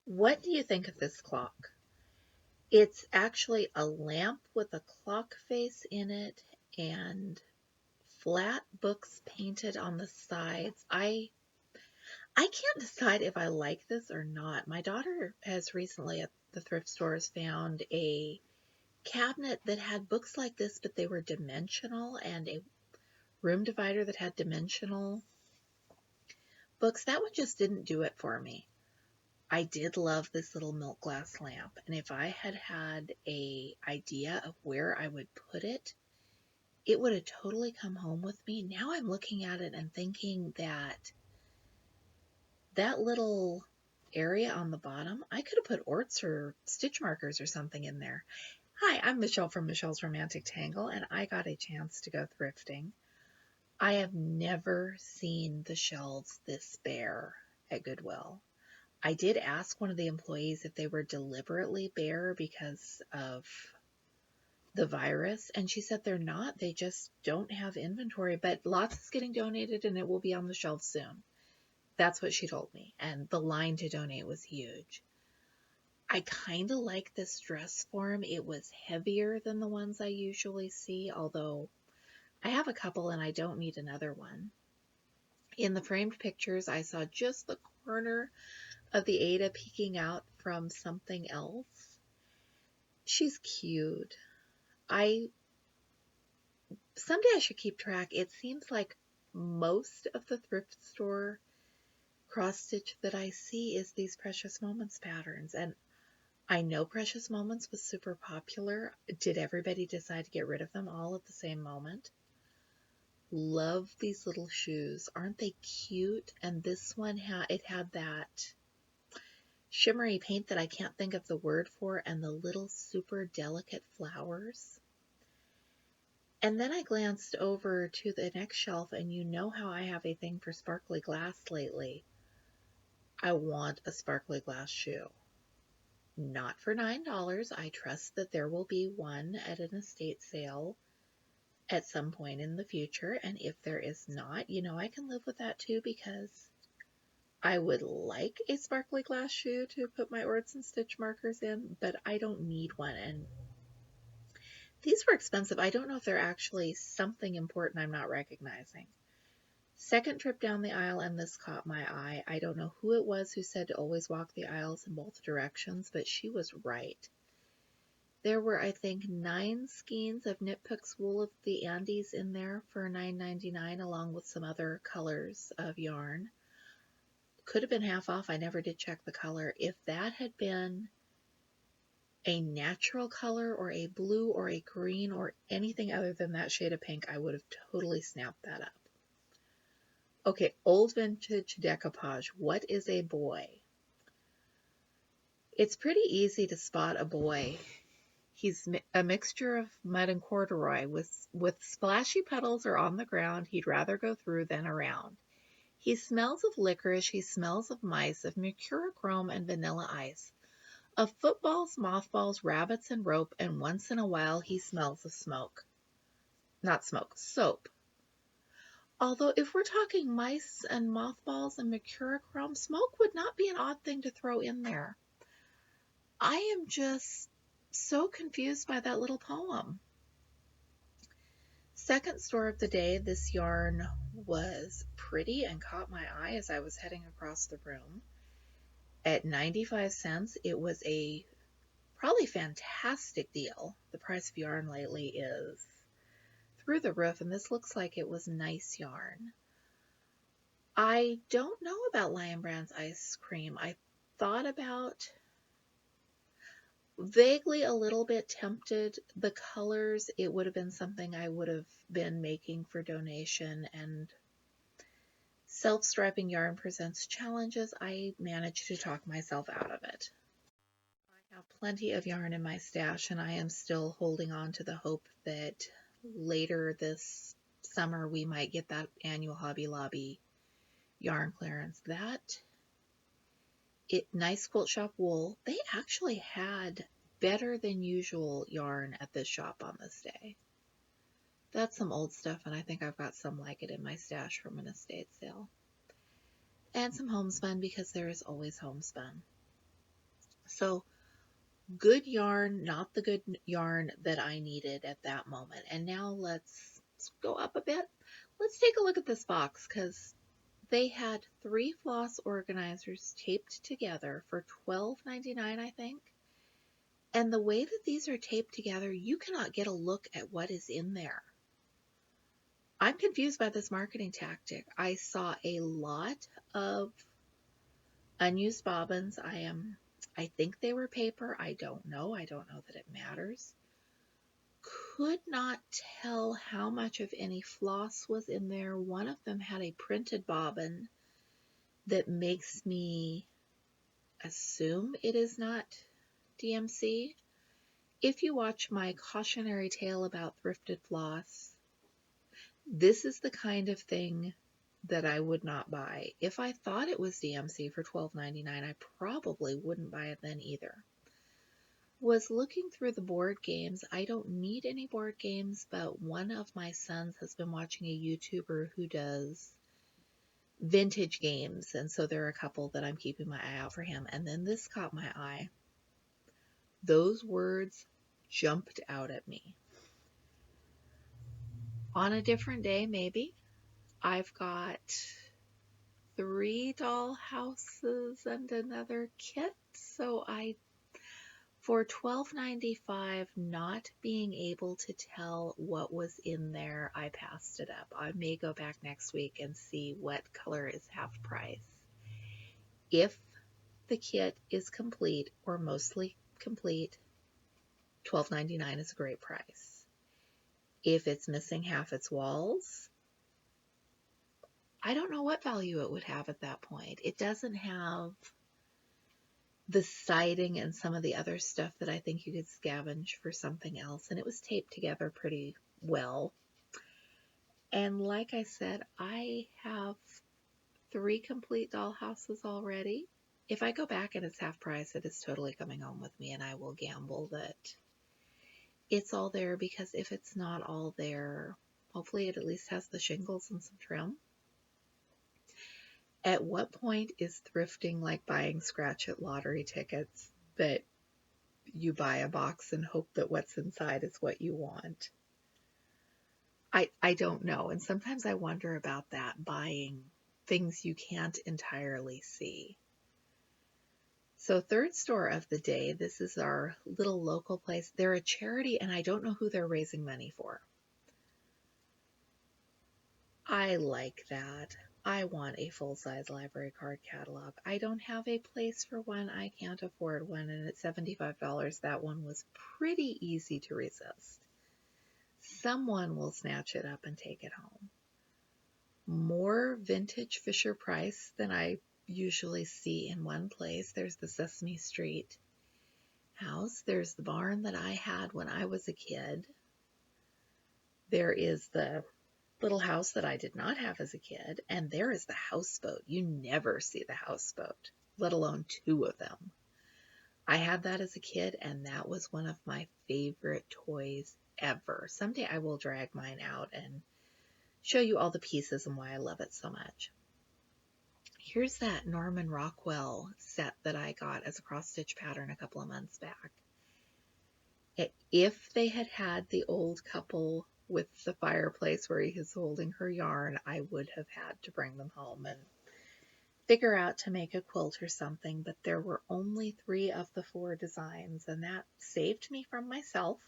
What do you think of this clock? It's actually a lamp with a clock face in it and flat books painted on the sides. I can't decide if I like this or not. My daughter has recently at the thrift stores found a cabinet that had books like this, but they were dimensional, and a room divider that had dimensional books. That one just didn't do it for me. I did love this little milk glass lamp, and if I had had a idea of where I would put it, it would have totally come home with me. Now I'm looking at it and thinking that that little area on the bottom, I could have put orts or stitch markers or something in there. Hi, I'm Michelle from Michelle's Romantic Tangle, and I got a chance to go thrifting. I have never seen the shelves this bare at Goodwill. I did ask one of the employees if they were deliberately bare because of the virus, and she said they're not. They just don't have inventory, but lots is getting donated and it will be on the shelf soon. That's what she told me, and the line to donate was huge. I kind of like this dress form. It was heavier than the ones I usually see, although I have a couple and I don't need another one. In the framed pictures, I saw just the corner of the Ada peeking out from something else. She's cute. I Someday I should keep track. It seems like most of the thrift store cross stitch that I see is these Precious Moments patterns, and I know Precious Moments was super popular. Did everybody decide to get rid of them all at the same moment? Love these little shoes. Aren't they cute? And this one had that shimmery paint that I can't think of the word for, and the little super delicate flowers. And then I glanced over to the next shelf, and you know how I have a thing for sparkly glass lately. I want a sparkly glass shoe. Not for $9. I trust that there will be one at an estate sale at some point in the future. And if there is not, I can live with that too, because I would like a sparkly glass shoe to put my orts and stitch markers in, but I don't need one. And these were expensive. I don't know if they're actually something important I'm not recognizing. Second trip down the aisle, and this caught my eye. I don't know who it was who said to always walk the aisles in both directions, but she was right. There were, I think, 9 skeins of Knit Picks Wool of the Andes in there for $9.99, along with some other colors of yarn. Could have been half off. I never did check the color. If that had been a natural color or a blue or a green or anything other than that shade of pink, I would have totally snapped that up. Okay, old vintage decoupage. What is a boy? It's pretty easy to spot a boy. He's a mixture of mud and corduroy. With splashy petals or on the ground, he'd rather go through than around. He smells of licorice, he smells of mice, of mercurochrome and vanilla ice, of footballs, mothballs, rabbits, and rope, and once in a while he smells of smoke. Not smoke, soap. Although if we're talking mice and mothballs and mercurochrome, smoke would not be an odd thing to throw in there. I am just so confused by that little poem. Second store of the day, this yarn was pretty and caught my eye as I was heading across the room. At 95 cents, it was a probably fantastic deal. The price of yarn lately is through the roof, and this looks like it was nice yarn. I don't know about Lion Brand's ice cream. I thought about, vaguely a little bit tempted. The colors, it would have been something I would have been making for donation, and self-striping yarn presents challenges. I managed to talk myself out of it. I have plenty of yarn in my stash, and I am still holding on to the hope that later this summer we might get that annual Hobby Lobby yarn clearance. Nice Quilt Shop wool. They actually had better than usual yarn at this shop on this day. That's some old stuff, and I think I've got some like it in my stash from an estate sale. And some homespun, because there is always homespun. So good yarn, not the good yarn that I needed at that moment. And now let's go up a bit. Let's take a look at this box, because they had 3 floss organizers taped together for $12.99, I think. And the way that these are taped together, you cannot get a look at what is in there. I'm confused by this marketing tactic. I saw a lot of unused bobbins. I think they were paper. I don't know. I don't know that it matters. Could not tell how much of any floss was in there. One of them had a printed bobbin that makes me assume it is not DMC. If you watch my cautionary tale about thrifted floss, this is the kind of thing that I would not buy. If I thought it was DMC for $12.99, I probably wouldn't buy it then either. Was looking through the board games. I don't need any board games, but one of my sons has been watching a YouTuber who does vintage games, and so there are a couple that I'm keeping my eye out for him. And then this caught my eye. Those words jumped out at me. On a different day, maybe. I've got 3 dollhouses and another kit, so for $12.95, not being able to tell what was in there, I passed it up. I may go back next week and see what color is half price. If the kit is complete or mostly complete, $12.99 is a great price. If it's missing half its walls, I don't know what value it would have at that point. It doesn't have the siding and some of the other stuff that I think you could scavenge for something else, and it was taped together pretty well. And like I said, I have 3 complete dollhouses already. If I go back and it's half price, it is totally coming home with me, and I will gamble that it's all there, because if it's not all there, hopefully it at least has the shingles and some trim. At what point is thrifting like buying scratch-it lottery tickets, that you buy a box and hope that what's inside is what you want? I don't know. And sometimes I wonder about that, buying things you can't entirely see. So third store of the day, this is our little local place. They're a charity, and I don't know who they're raising money for. I like that. I want a full-size library card catalog. I don't have a place for one. I can't afford one, and at $75, that one was pretty easy to resist. Someone will snatch it up and take it home. More vintage Fisher-Price than I usually see in one place. There's the Sesame Street house. There's the barn that I had when I was a kid. There is the little house that I did not have as a kid, and there is the houseboat. You never see the houseboat, let alone 2 of them. I had that as a kid, and that was one of my favorite toys ever. Someday I will drag mine out and show you all the pieces and why I love it so much. Here's that Norman Rockwell set that I got as a cross-stitch pattern a couple of months back. If they had had the old couple with the fireplace where he is holding her yarn, I would have had to bring them home and figure out to make a quilt or something, but there were only 3 of the 4 designs, and that saved me from myself.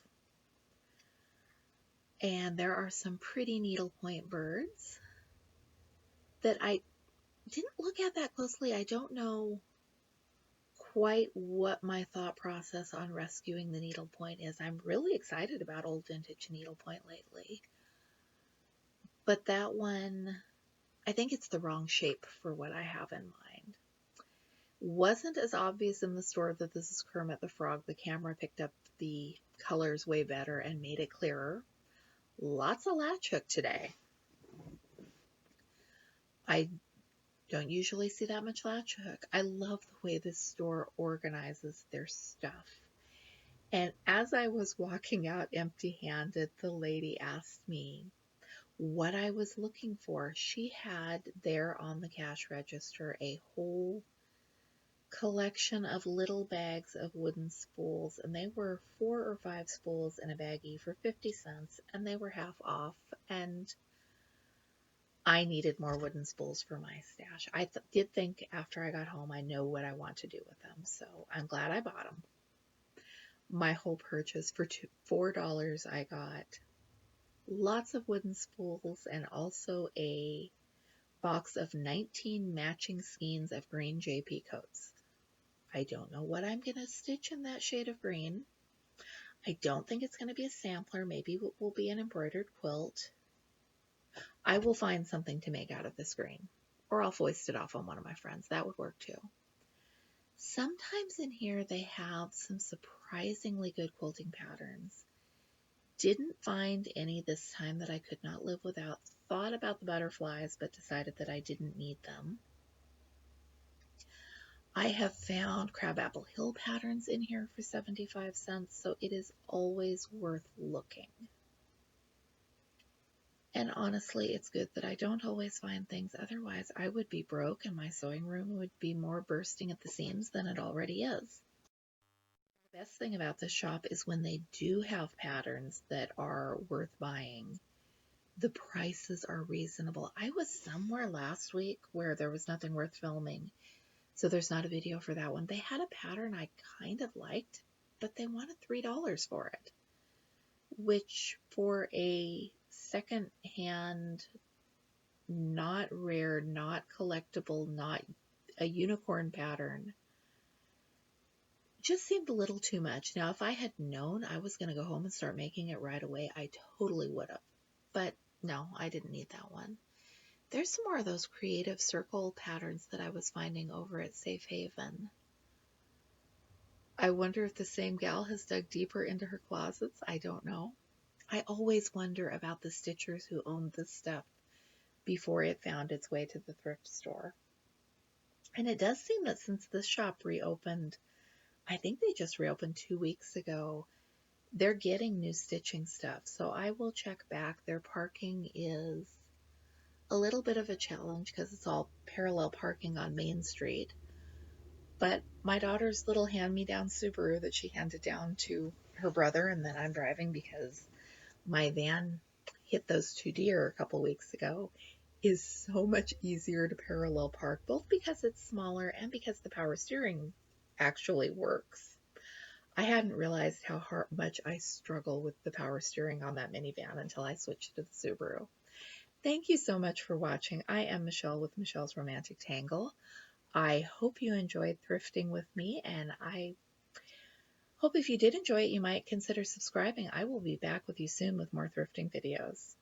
And there are some pretty needlepoint birds that I didn't look at that closely. I don't know quite what my thought process on rescuing the needlepoint is. I'm really excited about old vintage needlepoint lately. But that one, I think it's the wrong shape for what I have in mind. Wasn't as obvious in the store that this is Kermit the Frog. The camera picked up the colors way better and made it clearer. Lots of latch hook today. I don't usually see that much latch hook. I love the way this store organizes their stuff. And as I was walking out empty-handed, the lady asked me what I was looking for. She had there on the cash register a whole collection of little bags of wooden spools, and they were 4 or 5 spools in a baggie for 50 cents, and they were half off, and I needed more wooden spools for my stash. I did think after I got home, I know what I want to do with them, so I'm glad I bought them. My whole purchase for $4, I got lots of wooden spools and also a box of 19 matching skeins of green JP coats. I don't know what I'm going to stitch in that shade of green. I don't think it's going to be a sampler. Maybe it will be an embroidered quilt. I will find something to make out of this green, or I'll foist it off on one of my friends. That would work too. Sometimes in here they have some surprisingly good quilting patterns. Didn't find any this time that I could not live without. Thought about the butterflies, but decided that I didn't need them. I have found Crabapple Hill patterns in here for 75 cents, so it is always worth looking. And honestly, it's good that I don't always find things, otherwise I would be broke and my sewing room would be more bursting at the seams than it already is. The best thing about this shop is when they do have patterns that are worth buying, the prices are reasonable. I was somewhere last week where there was nothing worth filming, so there's not a video for that one. They had a pattern I kind of liked, but they wanted $3 for it, which for a second-hand, not rare, not collectible, not a unicorn pattern, just seemed a little too much. Now, if I had known I was going to go home and start making it right away, I totally would have. But no, I didn't need that one. There's some more of those creative circle patterns that I was finding over at Safe Haven. I wonder if the same gal has dug deeper into her closets. I don't know. I always wonder about the stitchers who owned this stuff before it found its way to the thrift store. And it does seem that since this shop reopened, I think they just reopened 2 weeks ago, they're getting new stitching stuff. So I will check back. Their parking is a little bit of a challenge because it's all parallel parking on Main Street. But my daughter's little hand-me-down Subaru that she handed down to her brother, and then I'm driving because my van hit those 2 deer a couple weeks ago, is so much easier to parallel park, both because it's smaller and because the power steering actually works. I hadn't realized how much I struggle with the power steering on that minivan until I switched to the Subaru. Thank you so much for watching. I am Michelle with Michelle's Romantic Tangle. I hope you enjoyed thrifting with me, and I hope if you did enjoy it, you might consider subscribing. I will be back with you soon with more thrifting videos.